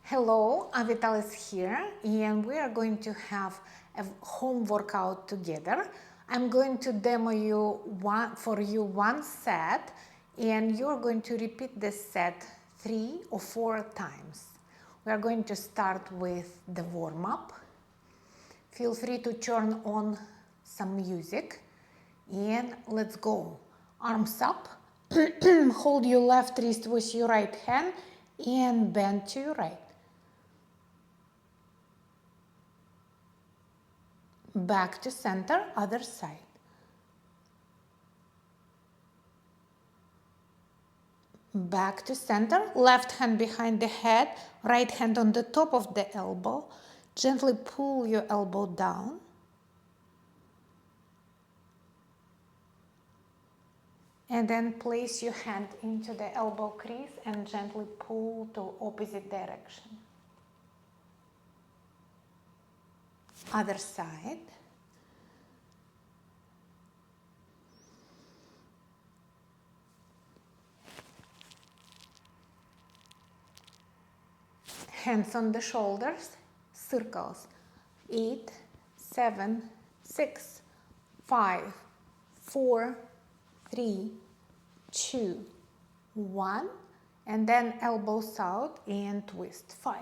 Hello, Avital is here and we are going to have a home workout together. I'm going to demo for you one set and you're going to repeat this set 3 or 4 times. We are going to start with the warm-up. Feel free to turn on some music and let's go. Arms up, hold your left wrist with your right hand and bend to your right. Back to center, other side. Back to center, left hand behind the head, right hand on the top of the elbow. Gently pull your elbow down. And then place your hand into the elbow crease and gently pull to opposite direction. Other side. Hands on the shoulders, circles. 8, 7, 6, 5, 4, 3, 2, 1. And then elbows out and twist. 5,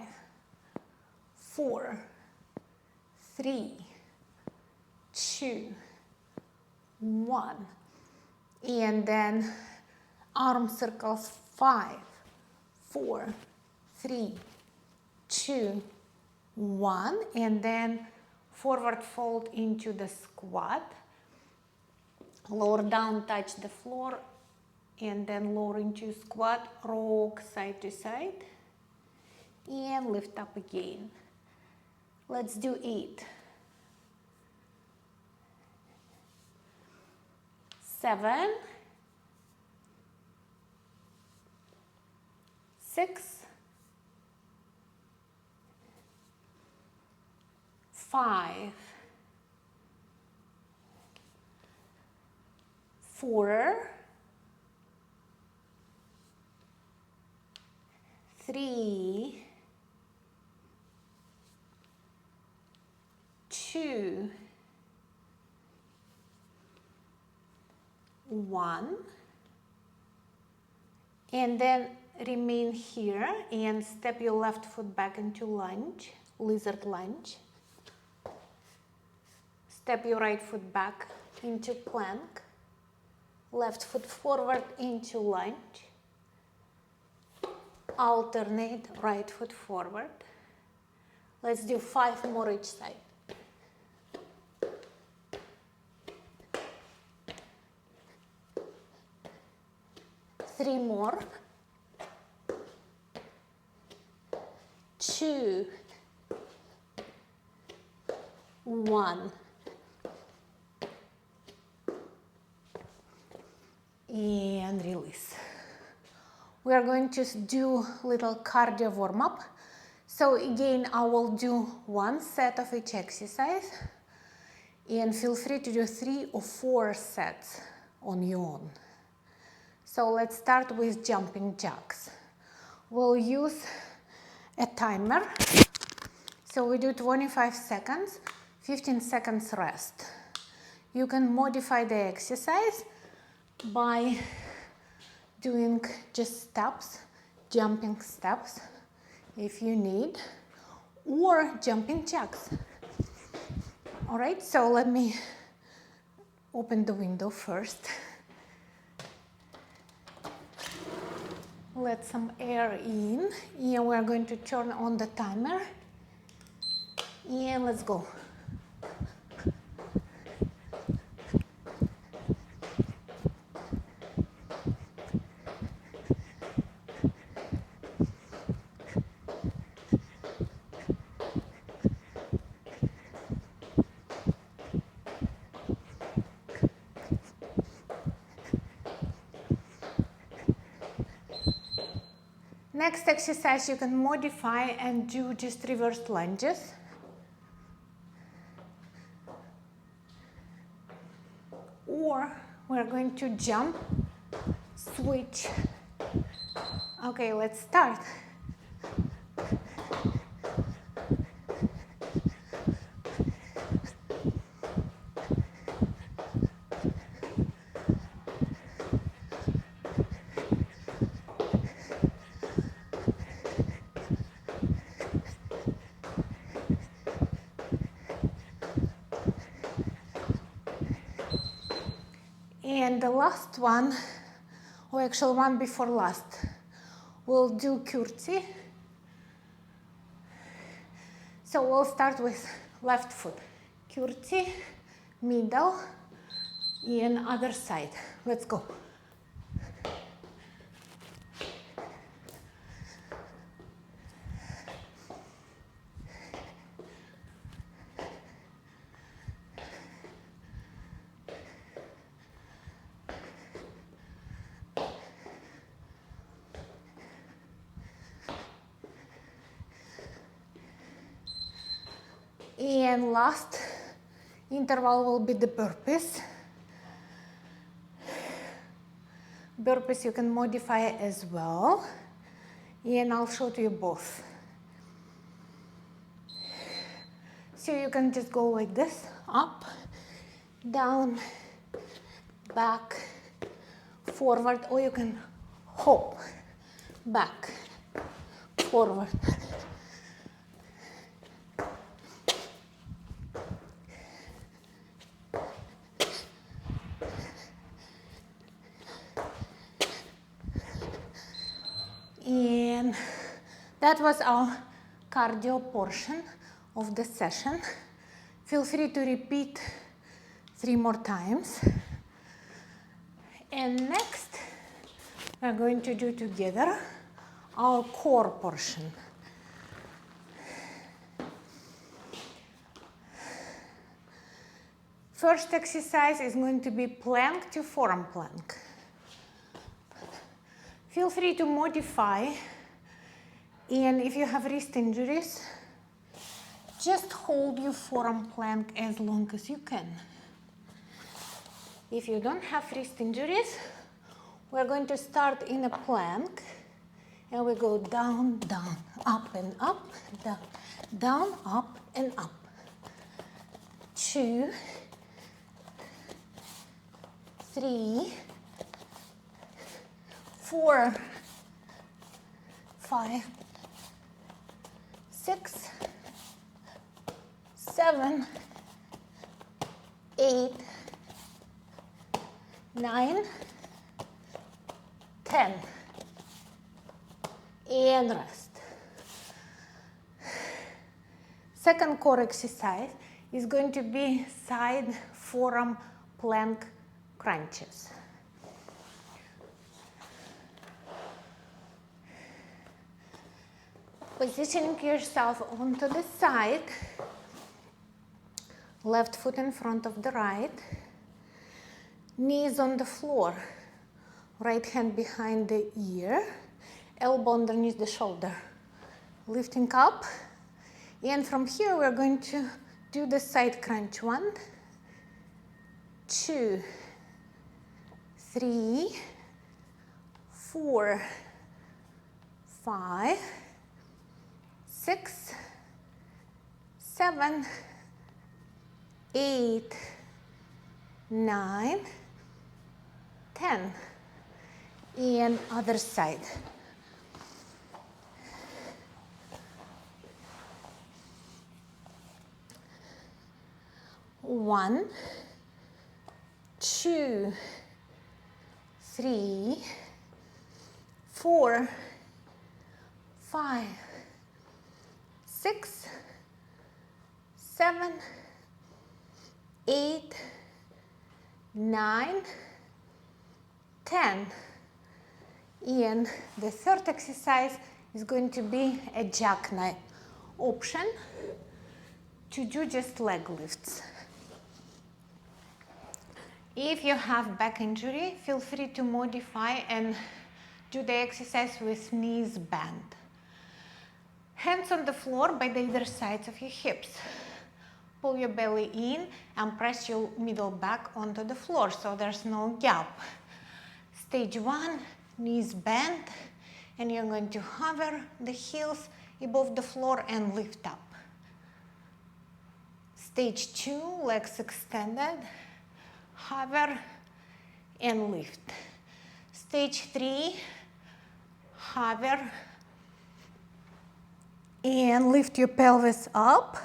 4, 3, 2, 1. And then arm circles. 5, 4, 3, 2, 1. And then forward fold into the squat. Lower down, touch the floor. And then lower into squat, rock side to side. And lift up again. Let's do 8, 7, 6, 5, 4, 3, 2, 1. And then remain here and step your left foot back into lunge, lizard lunge. Step your right foot back into plank. Left foot forward into lunge. Alternate right foot forward. Let's do 5 more each side. 3 more. 2, 1. And release. We are going to do little cardio warm-up. So again, I will do one set of each exercise. And feel free to do 3 or 4 sets on your own. So let's start with jumping jacks. We'll use a timer. So we do 25 seconds, 15 seconds rest. You can modify the exercise by doing just steps, jumping steps if you need, or jumping jacks. All right, so let me open the window first. Let some air in, and we're going to turn on the timer, and let's go. Next exercise you can modify and do just reverse lunges. Or we're going to jump, switch. Okay, let's start. And the last one, or actually one before last, we'll do curtsy. So we'll start with left foot. Curtsy, middle, and other side. Let's go. And last interval will be the burpees. Burpees you can modify as well, and I'll show to you both. So you can just go like this, up, down, back, forward, or you can hop, back, forward. And that was our cardio portion of the session. Feel free to repeat 3 more times. And next, we're going to do together our core portion. First exercise is going to be plank to forearm plank. Feel free to modify, and if you have wrist injuries, just hold your forearm plank as long as you can. If you don't have wrist injuries, we're going to start in a plank, and we go down, down, up and up, down, down, up and up. 2, 3, 4, 5, 6, 7, 8, 9, 10, and rest. Second core exercise is going to be side forearm plank crunches. Positioning yourself onto the side, left foot in front of the right, knees on the floor, right hand behind the ear, elbow underneath the shoulder, lifting up, and from here we're going to do the side crunch. 1, 2, 3, 4, 5, 6, 7, 8, 9, 10, and other side. One, 2, 3, 4, 5, 6, 7, 8, 9, 10. And the third exercise is going to be a jackknife option to do just leg lifts. If you have back injury, feel free to modify and do the exercise with knees bent. Hands on the floor by either sides of your hips. Pull your belly in and press your middle back onto the floor so there's no gap. Stage 1, knees bent, and you're going to hover the heels above the floor and lift up. Stage 2, legs extended, hover and lift. Stage 3, hover and lift your pelvis up.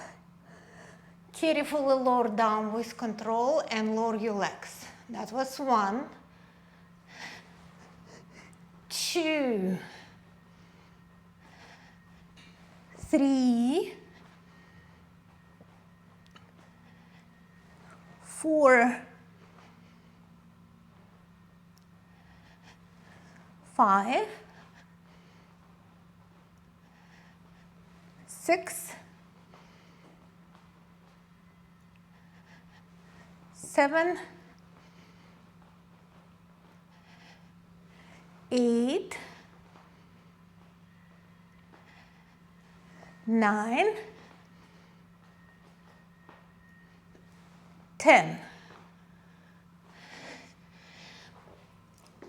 Carefully lower down with control and lower your legs. That was 1, 2, 3, 4, 5, 6, 7, 8, 9, 10.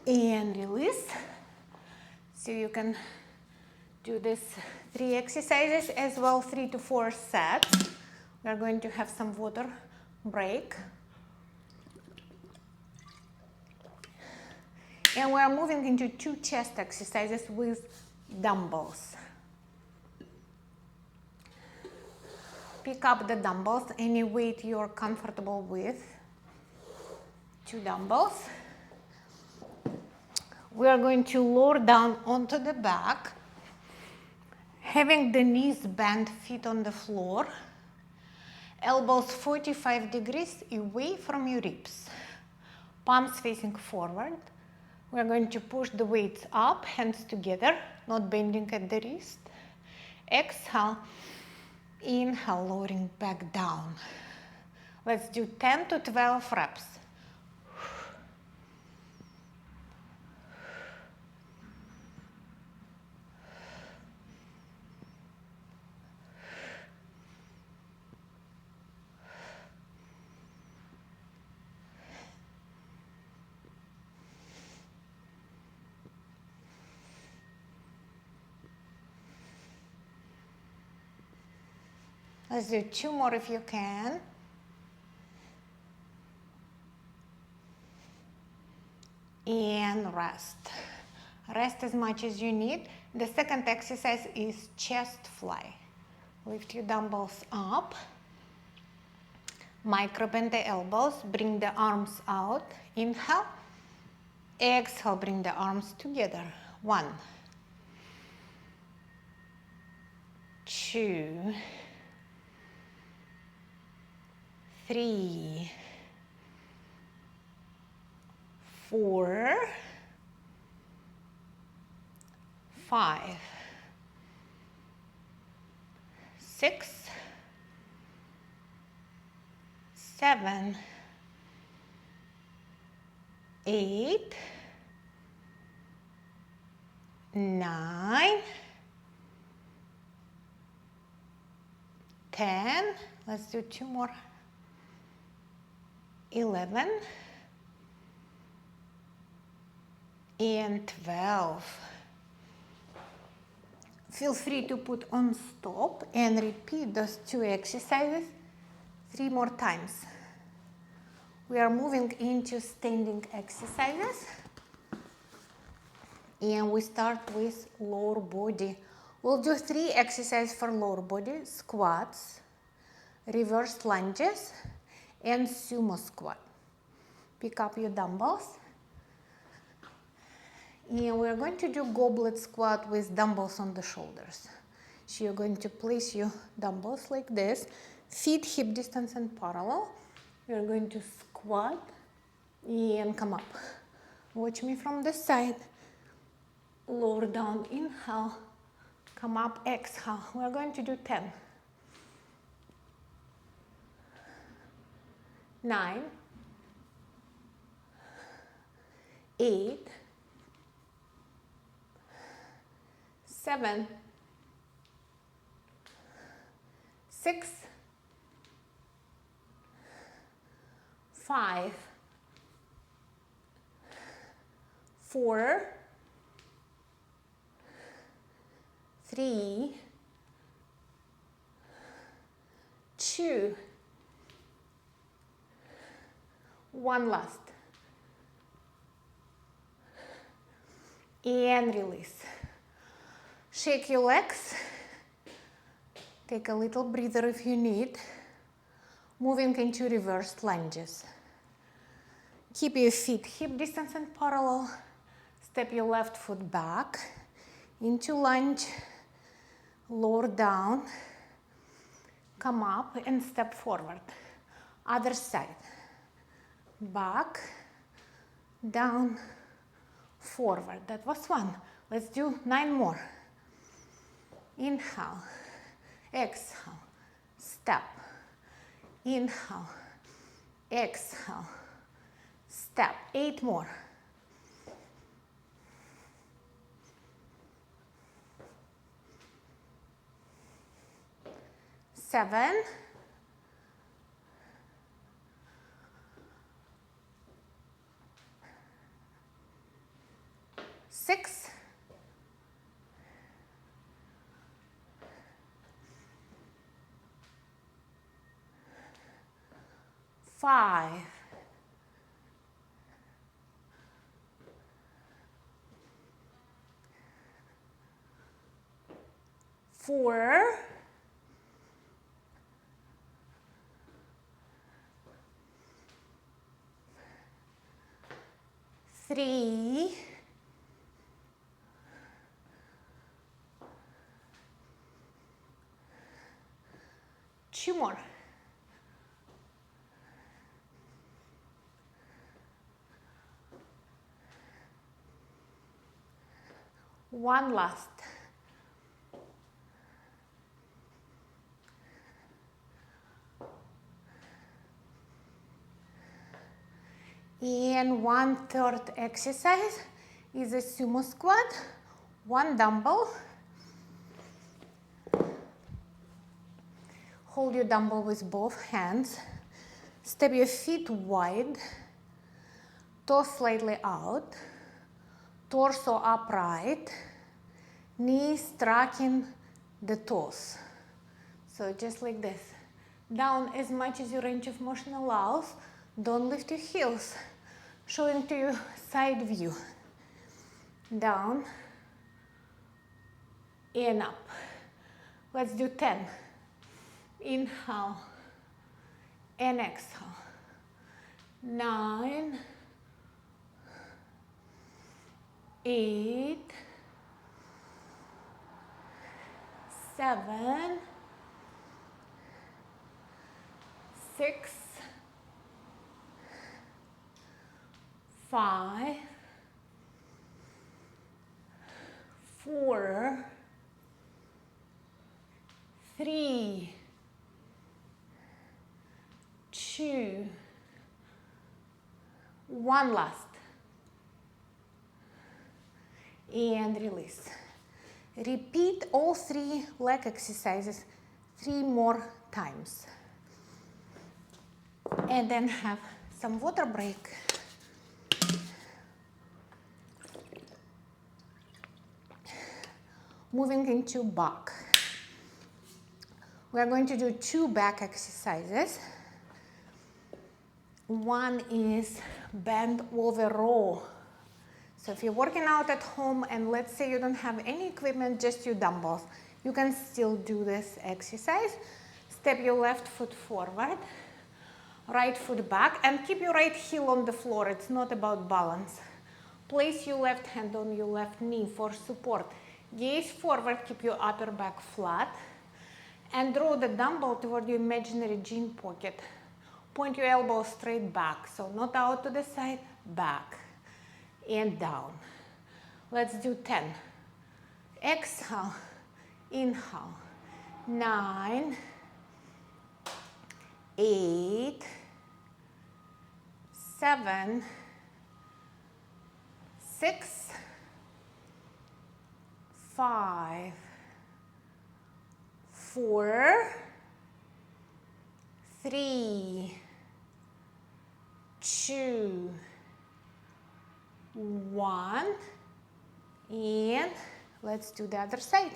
And release. So you can do this 3 exercises as well, 3 to 4 sets. We're going to have some water break. And we're moving into 2 chest exercises with dumbbells. Pick up the dumbbells, any weight you're comfortable with. 2 dumbbells. We are going to lower down onto the back, having the knees bent, feet on the floor, elbows 45 degrees away from your ribs, palms facing forward. We are going to push the weights up, hands together, not bending at the wrist. Exhale, inhale, lowering back down. Let's do 10 to 12 reps. Let's do 2 more if you can. And rest. Rest as much as you need. The second exercise is chest fly. Lift your dumbbells up. Micro bend the elbows. Bring the arms out. Inhale. Exhale, bring the arms together. 1, 2, 3, 4, 5, 6, 7, 8, 9, 10. Let's do 2 more. 11 and 12. Feel free to put on stop and repeat those 2 exercises 3 more times. We are moving into standing exercises, and we start with lower body. We'll do 3 exercises for lower body: squats, reverse lunges, and sumo squat. Pick up your dumbbells. And we're going to do goblet squat with dumbbells on the shoulders. So you're going to place your dumbbells like this, feet hip distance and parallel. You're going to squat and come up. Watch me from the side. Lower down, inhale, come up, exhale. We're going to do 10. 9, 8, 7, 6, 5, 4, 3, 2, 1 last. And release. Shake your legs. Take a little breather if you need. Moving into reversed lunges. Keep your feet hip distance and parallel. Step your left foot back into lunge, lower down, come up and step forward. Other side. Back, down, forward. That was one. Let's do 9 more. Inhale, exhale, step. Inhale, exhale, step. 8 more. Seven. 6. 5. 4. 3. 2 more. One last. And 1/3 exercise is a sumo squat. 1 dumbbell. Hold your dumbbell with both hands. Step your feet wide. Toes slightly out. Torso upright. Knees tracking the toes. So just like this. Down as much as your range of motion allows. Don't lift your heels. Showing to you side view. Down and up. Let's do 10. Inhale and exhale. 9, 8, 7, 6, 5, 4, 3, 2, 1 last. And release. Repeat all 3 leg exercises 3 more times. And then have some water break. Moving into back. We are going to do 2 back exercises. One is bend over row. So if you're working out at home and let's say you don't have any equipment, just your dumbbells, you can still do this exercise. Step your left foot forward, right foot back, and keep your right heel on the floor. It's not about balance. Place your left hand on your left knee for support. Gaze forward, keep your upper back flat, and draw the dumbbell toward your imaginary jean pocket. Point your elbow straight back, so not out to the side, back and down. Let's do 10. Exhale, inhale. 9, 8, 7, 6, 5, 4, 3, 2, 1, and let's do the other side.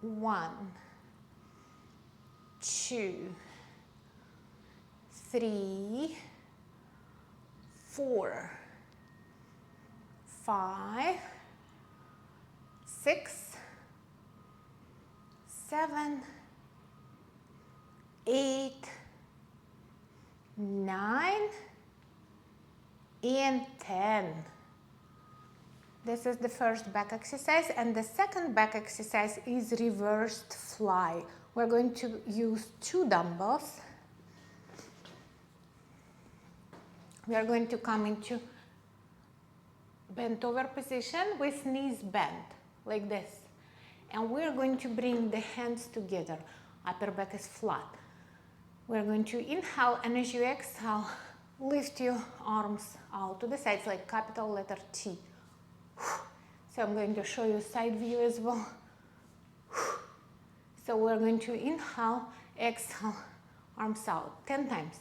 1, 2, 3, 4, 5, 6, 7, 8, 9, and 10. This is the first back exercise, and the second back exercise is reversed fly. We're going to use 2 dumbbells. We are going to come into bent over position with knees bent, like this. And we're going to bring the hands together. Upper back is flat. We're going to inhale, and as you exhale, lift your arms out to the sides like capital letter T. So I'm going to show you side view as well. So we're going to inhale, exhale, arms out 10 times.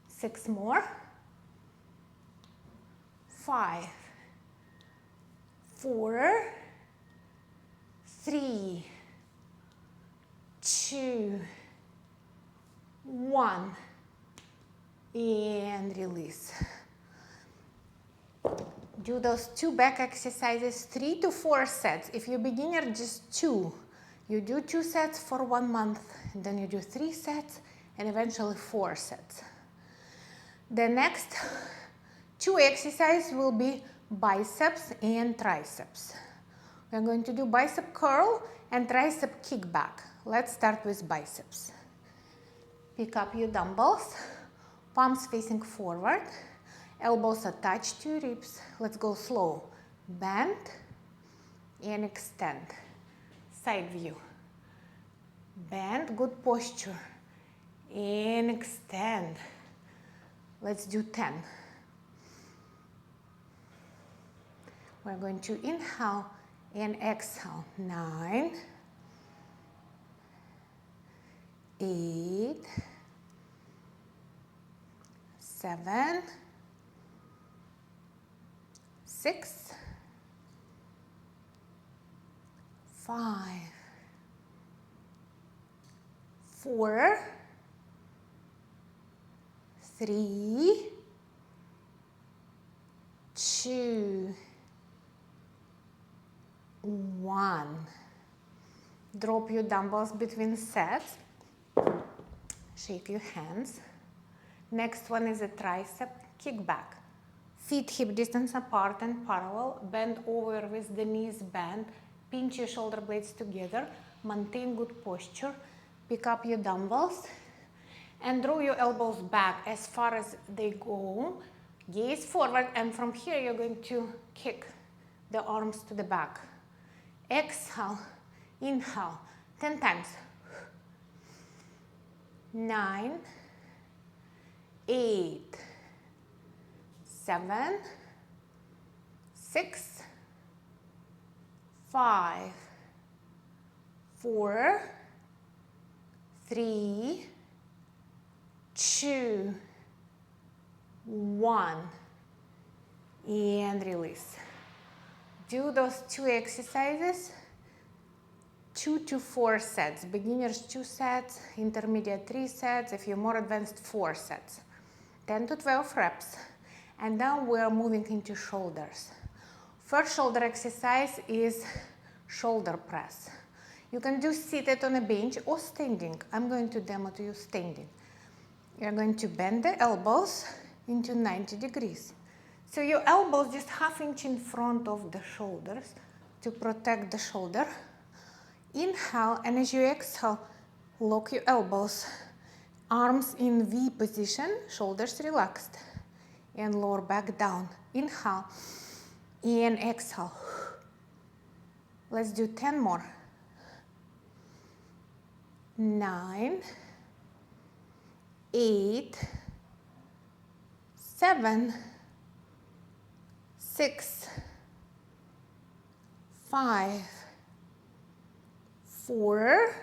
6 more. 5, 4, 3, 2, 1, and release. Do those 2 back exercises 3 to 4 sets. If you're beginner, just 2. You do 2 sets for 1 month, and then you do 3 sets, and eventually 4 sets. The next 2 exercises will be biceps and triceps. We're going to do bicep curl and tricep kickback. Let's start with biceps. Pick up your dumbbells, palms facing forward, elbows attached to your ribs. Let's go slow. Bend and extend. Side view. Bend, good posture. And extend. Let's do 10. We're going to inhale and exhale. 9, 8, 7, 6, 5, 4, 3, 2, 1. Drop your dumbbells between sets. Shake your hands. Next one is a tricep kickback. Feet hip distance apart and parallel. Bend over with the knees bent. Pinch your shoulder blades together. Maintain good posture. Pick up your dumbbells and draw your elbows back as far as they go. Gaze forward, and from here you're going to kick the arms to the back. Exhale, inhale, 10 times. 9, 8, 7, 6, 5, 4, 3, 2, 1, and release. Do those 2 exercises 2 to 4 sets. Beginners 2 sets, intermediate 3 sets, if you're more advanced 4 sets. 10 to 12 reps. And now we're moving into shoulders. First shoulder exercise is shoulder press. You can do seated on a bench or standing. I'm going to demo to you standing. You're going to bend the elbows into 90 degrees. So your elbows just ½ inch in front of the shoulders to protect the shoulder. Inhale, and as you exhale, lock your elbows. Arms in V position, shoulders relaxed. And lower back down. Inhale and exhale. Let's do 10 more. 9, 8, 7, 6, 5, 4,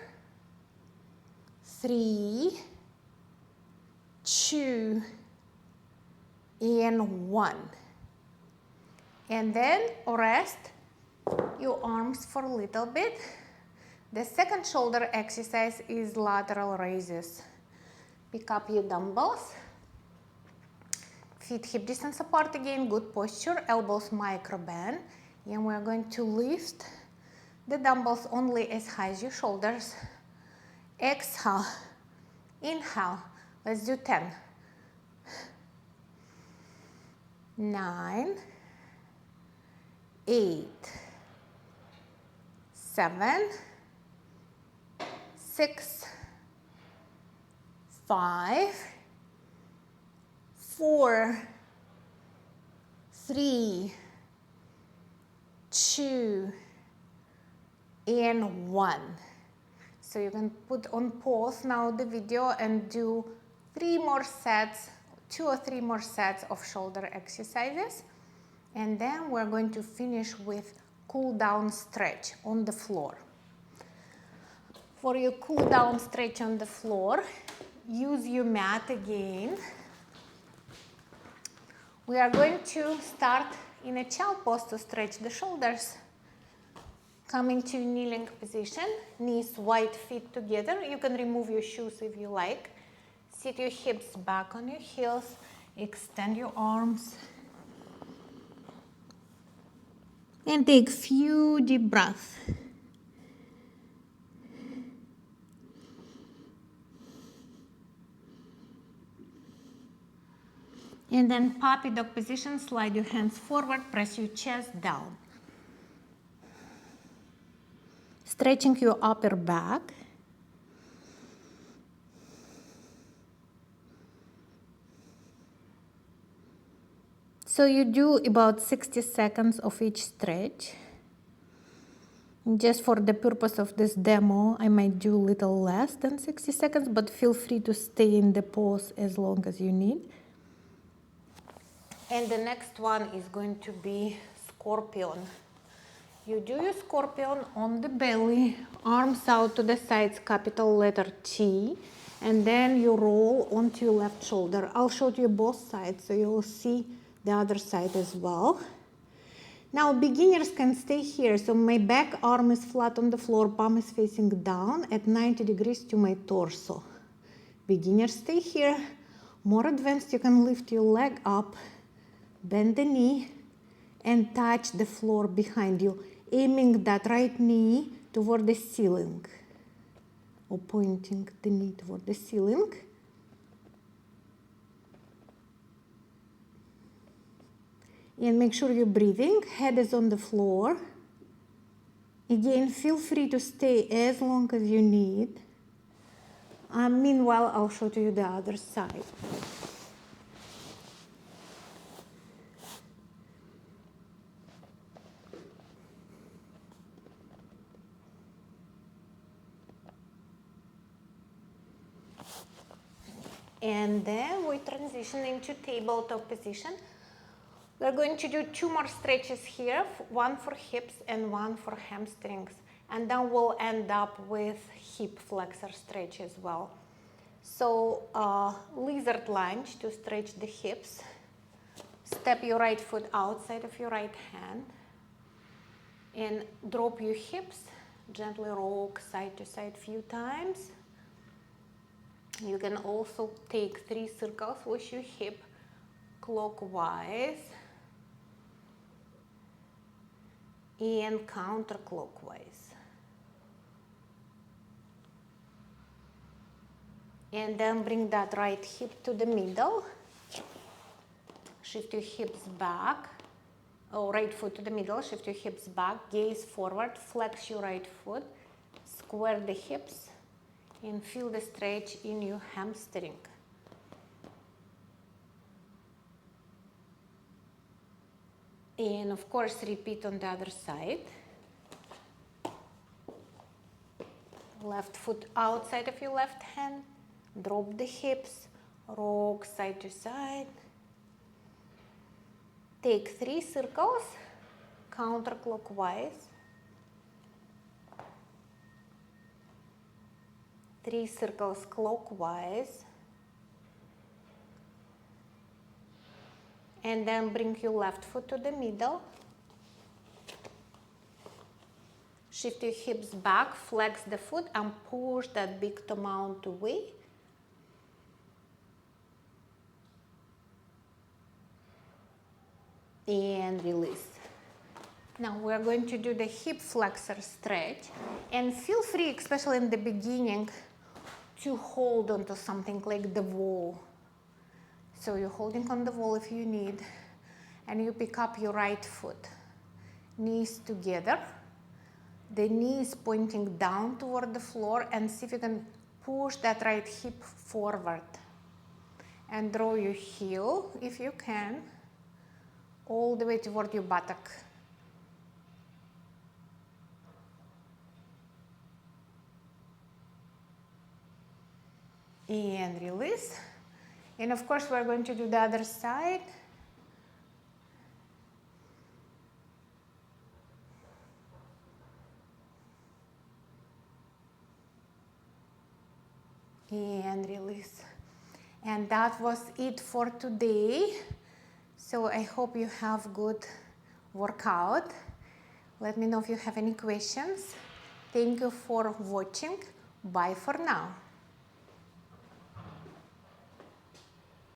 3, 2, and 1. And then rest your arms for a little bit. The second shoulder exercise is lateral raises. Pick up your dumbbells. Feet hip distance apart again, good posture, elbows micro bend. And we're going to lift the dumbbells only as high as your shoulders. Exhale, inhale. Let's do 10, 9, 8, 7, 6, 5, 4, 3, 2, and 1. So you can put on pause now the video and do 3 more sets, 2 or 3 more sets of shoulder exercises. And then we're going to finish with cool down stretch on the floor. For your cool down stretch on the floor, use your mat again. We are going to start in a child pose to stretch the shoulders. Coming to kneeling position, knees wide, feet together. You can remove your shoes if you like. Sit your hips back on your heels. Extend your arms. And take few deep breaths. And then puppy dog position, slide your hands forward, press your chest down. Stretching your upper back. So you do about 60 seconds of each stretch. Just for the purpose of this demo, I might do a little less than 60 seconds, but feel free to stay in the pose as long as you need. And the next one is going to be scorpion. You do your scorpion on the belly, arms out to the sides, capital letter T, and then you roll onto your left shoulder. I'll show you both sides so you'll see the other side as well. Now beginners can stay here, so my back arm is flat on the floor, palm is facing down at 90 degrees to my torso. Beginners stay here. More advanced, you can lift your leg up, bend the knee, and touch the floor behind you, aiming that right knee toward the ceiling, or pointing the knee toward the ceiling. And make sure you're breathing, head is on the floor. Again, feel free to stay as long as you need. Meanwhile, I'll show you the other side. And then we transition into tabletop position. We're going to do 2 more stretches here, one for hips and one for hamstrings. And then we'll end up with hip flexor stretch as well. So lizard lunge to stretch the hips. Step your right foot outside of your right hand. And drop your hips, gently rock side to side a few times. You can also take 3 circles with your hip clockwise and counterclockwise. And then bring that right hip to the middle. Shift your hips back. Oh, right foot to the middle. Shift your hips back. Gaze forward. Flex your right foot. Square the hips. And feel the stretch in your hamstring. And of course, repeat on the other side. Left foot outside of your left hand. Drop the hips. Rock side to side. Take 3 circles counterclockwise. 3 circles clockwise. And then bring your left foot to the middle. Shift your hips back, flex the foot and push that big toe mount away. And release. Now we're going to do the hip flexor stretch, and feel free, especially in the beginning, to hold onto something like the wall. So you're holding on the wall if you need, and you pick up your right foot. Knees together, the knees pointing down toward the floor, and see if you can push that right hip forward. And draw your heel, if you can, all the way toward your buttock. And release. And of course, we're going to do the other side. And release. And that was it for today. So I hope you have good workout. Let me know if you have any questions. Thank you for watching. Bye for now.